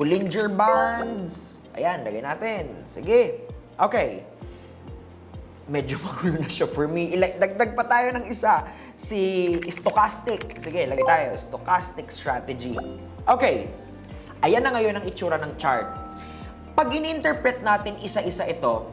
Bollinger Bands. Ayan, lagay natin. Sige. Okay. Medyo magulo na siya for me. Dagdag pa tayo ng isa. Si stochastic. Sige, lagay tayo. Stochastic strategy. Okay. Ayan na ngayon ang itsura ng chart. Pag in-interpret natin isa-isa ito,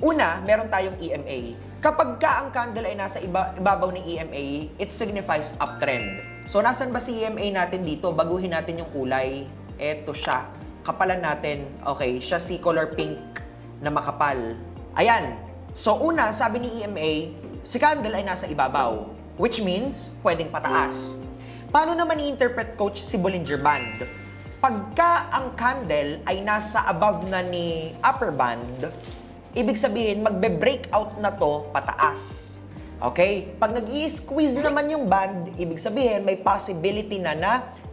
una, meron tayong EMA. Kapag ka ang candle ay nasa ibabaw ng EMA, it signifies uptrend. So, nasan ba si EMA natin dito? Baguhin natin yung kulay. Eto siya. Kapalan natin. Okay, siya si color pink na makapal. Ayan. So, una, sabi ni EMA, si candle ay nasa ibabaw. Which means, pwedeng pataas. Paano naman i-interpret, Coach, si Bollinger Band? Pagka ang candle ay nasa above na ni upper band, ibig sabihin, magbe-breakout na to pataas. Okay? Pag nag-i-squeeze naman yung band, ibig sabihin, may possibility na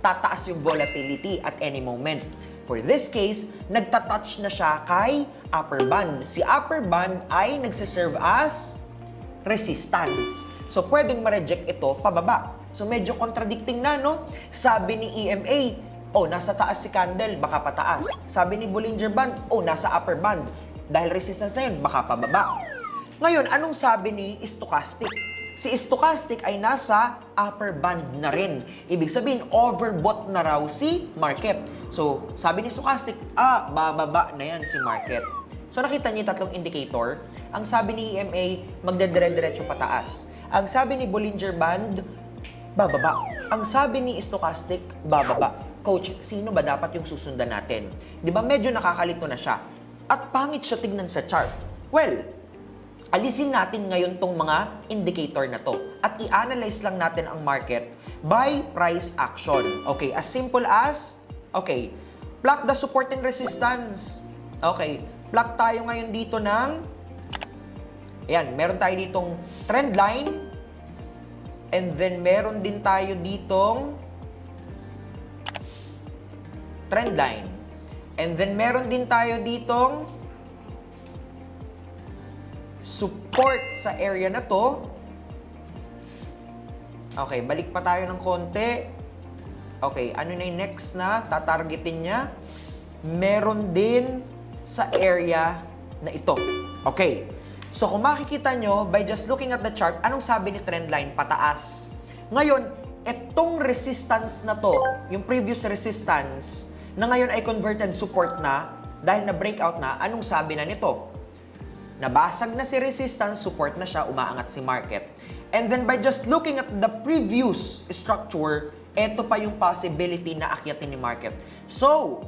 tataas yung volatility at any moment. For this case, nagtatouch na siya kay upper band. Si upper band ay nagsiserve as resistance. So, pwedeng ma-reject ito pababa. So, medyo contradicting na, no? Sabi ni EMA, nasa taas si candle, baka pataas. Sabi ni Bollinger Band, nasa upper band. Dahil resistance na yun, baka pababa. Ngayon, anong sabi ni stochastic? Si stochastic ay nasa upper band na rin. Ibig sabihin, overbought na raw si market. So, sabi ni stochastic, bababa na yan si market. So, nakita niyo yung tatlong indicator. Ang sabi ni EMA, magdadire-diretso pataas. Ang sabi ni Bollinger Band, bababa. Ang sabi ni stochastic, bababa. Coach, sino ba dapat yung susundan natin? Di ba medyo nakakalito na siya? At pangit siya tignan sa chart. Well, alisin natin ngayon tong mga indicator na to at i-analyze lang natin ang market by price action. Okay, as simple as, plot the support and resistance. Okay, plot tayo ngayon dito ng, meron tayo ditong trend line and then meron din tayo ditong trend line. And then, meron din tayo ditong support sa area na to. Okay, balik pa tayo ng konti. Okay, ano na yung next na tatargetin niya? Meron din sa area na ito. Okay, so kung makikita nyo, by just looking at the chart, anong sabi ni trendline? Pataas. Ngayon, itong resistance na to, yung previous resistance, na ngayon ay converted support na dahil na breakout na, anong sabi na nito? Nabasag na si resistance, support na siya, umaangat si market. And then by just looking at the previous structure, eto pa yung possibility na akyatin ni market. So,